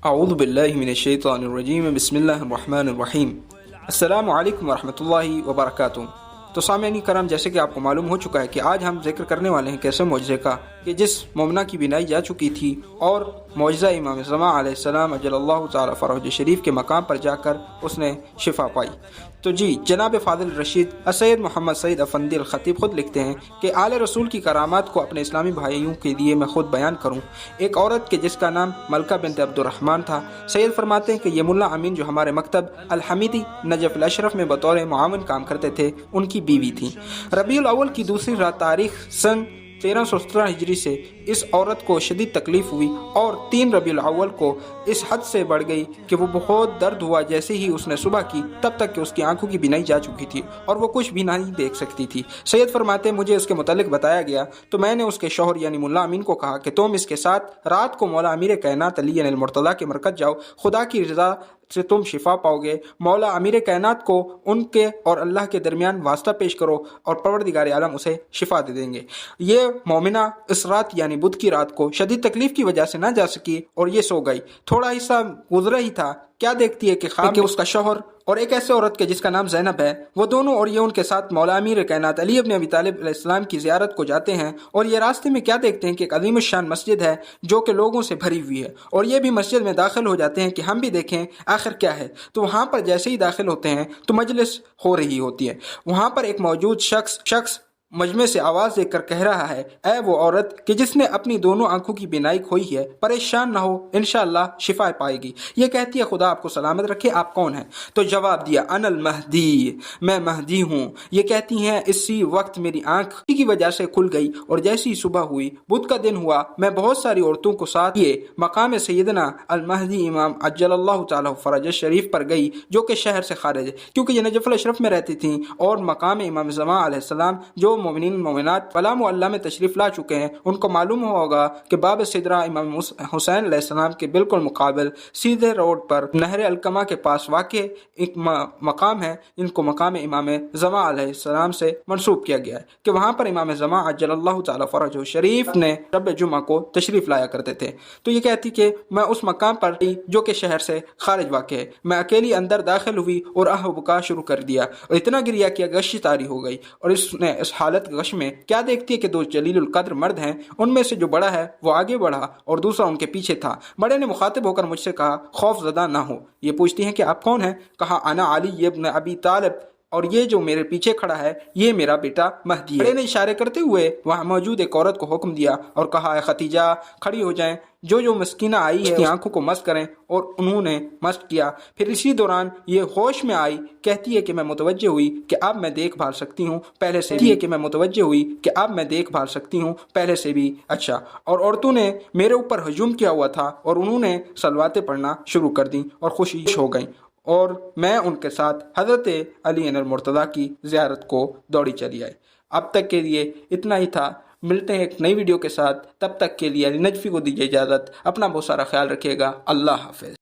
اعوذ باللہ من الشیطان الرجیم بسم اللہ الرحمن الرحیم السلام علیکم ورحمۃ اللہ وبرکاتہ۔ تو سامعین کرام، جیسے کہ آپ کو معلوم ہو چکا ہے کہ آج ہم ذکر کرنے والے ہیں کیسے معجزے کا کہ جس مومنہ کی بینائی جا چکی تھی اور معجزہ امام زمان علیہ السلام اجل اللہ تعالی فرجہ شریف کے مقام پر جا کر اس نے شفا پائی۔ تو جی، جناب فاضل رشید السید محمد سعید افندی الخطیب خود لکھتے ہیں کہ آل رسول کی کرامات کو اپنے اسلامی بھائیوں کے لیے میں خود بیان کروں۔ ایک عورت کے جس کا نام ملکہ بنت عبد الرحمن تھا، سید فرماتے ہیں کہ یہ ملا امین جو ہمارے مکتب الحمیدی نجف الاشرف میں بطور معاون کام کرتے تھے، ان کی بیوی تھی۔ ربیع الاول کی دوسری رات تاریخ سن 1317 ہجری سے اس عورت کو شدید تکلیف ہوئی اور 3 ربیع الاول کو اس حد سے بڑھ گئی کہ وہ بہت درد ہوا۔ جیسے ہی اس نے صبح کی تب تک کہ اس کی آنکھوں کی بینائی جا چکی تھی اور وہ کچھ بھی نہیں دیکھ سکتی تھی۔ سید فرماتے ہیں مجھے اس کے متعلق بتایا گیا تو میں نے اس کے شوہر یعنی ملا امین کو کہا کہ تم اس کے ساتھ رات کو مولا امیر کائنات علی المرتضیٰ کے مرکز جاؤ، خدا کی رضا سے تم شفا پاؤ گے۔ مولا امیر کائنات کو ان کے اور اللہ کے درمیان واسطہ پیش کرو اور پروردگار عالم اسے شفا دے دیں گے۔ یہ مومنہ اس رات یعنی بدھ کی رات کو شدید تکلیف کی وجہ سے نہ جا سکی اور یہ سو گئی۔ تھوڑا حصہ گزرا ہی تھا، کیا دیکھتی ہے کہ خواب میں اس کا شوہر اور ایک ایسے عورت کے جس کا نام زینب ہے، وہ دونوں اور یہ ان کے ساتھ مولا امیر کائنات علی ابن ابی طالب علیہ السلام کی زیارت کو جاتے ہیں اور یہ راستے میں کیا دیکھتے ہیں کہ ایک عظیم الشان مسجد ہے جو کہ لوگوں سے بھری ہوئی ہے، اور یہ بھی مسجد میں داخل ہو جاتے ہیں کہ ہم بھی دیکھیں آخر کیا ہے۔ تو وہاں پر جیسے ہی داخل ہوتے ہیں تو مجلس ہو رہی ہوتی ہے۔ وہاں پر ایک موجود شخص مجمع سے آواز دے کر کہہ رہا ہے، اے وہ عورت کہ جس نے اپنی دونوں آنکھوں کی بینائی کھوئی ہے، پریشان نہ ہو، انشاءاللہ شفا پائے گی۔ یہ کہتی ہے خدا آپ کو سلامت رکھے، آپ کون ہیں؟ تو جواب دیا انا المہدی، میں مہدی ہوں۔ یہ کہتی ہیں اسی وقت میری آنکھ کی وجہ سے کھل گئی اور جیسی صبح ہوئی، بدھ کا دن ہوا، میں بہت ساری عورتوں کو ساتھ لیے مقام سیدنا المہدی امام عجل اللہ تعالی فرجہ شریف پر گئی جو کہ شہر سے خارج ہے، کیونکہ یہ نجف الاشرف میں رہتی تھیں اور مقام امام زمان علیہ السلام جو مومنین مومنات فلا معلیٰ میں تشریف لا چکے ہیں، ان کو معلوم ہوگا کہ باب سدرہ امام حسین علیہ السلام کے بالکل مقابل سیدھے روڈ پر نہر الکما کے پاس واقع ایک مقام ہے، ان کو مقام امام زمان علیہ السلام سے منسوب کیا گیا ہے کہ وہاں پر امام زمان عجل اللہ تعالی فرجہ شریف نے رب جمعہ کو تشریف لایا کرتے تھے۔ تو یہ کہتی کہ میں اس مقام پر جو کہ شہر سے خارج واقع ہے، میں اکیلی اندر داخل ہوئی اور آہ و بکا شروع کر دیا اور اتنا گریا کیا غش طاری ہو گئی، اور اس نے اس حالت غش میں کیا دیکھتی ہے کہ 2 جلیل القدر مرد ہیں، ان میں سے جو بڑا ہے وہ آگے بڑھا اور دوسرا ان کے پیچھے تھا۔ بڑے نے مخاطب ہو کر مجھ سے کہا خوف زدہ نہ ہو۔ یہ پوچھتی ہیں کہ آپ کون ہیں؟ کہا انا علی ابن ابی طالب، اور یہ جو میرے پیچھے کھڑا ہے یہ میرا بیٹا مہدی ہے۔ بڑے نے اشارے کرتے ہوئے وہاں موجود ایک عورت کو حکم دیا اور کہا اے ختیجہ کھڑی ہو جائیں، جو مسکینہ آئی ہے اس کی آنکھوں کو مست کریں، اور انہوں نے مست کیا۔ پھر اسی دوران یہ ہوش میں آئی، کہتی ہے کہ میں متوجہ ہوئی کہ اب میں دیکھ بھال سکتی ہوں پہلے سے بھی اچھا، اور عورتوں نے میرے اوپر ہجوم کیا ہوا تھا اور انہوں نے صلواتیں پڑھنا شروع کر دیں اور خوشی ہو گئیں، اور میں ان کے ساتھ حضرت علی المرتضیٰ کی زیارت کو دوڑی چلی آئی۔ اب تک کے لیے اتنا ہی تھا، ملتے ہیں ایک نئی ویڈیو کے ساتھ، تب تک کے لیے علی نجفی کو دیجیے اجازت، اپنا بہت سارا خیال رکھیے گا، اللہ حافظ۔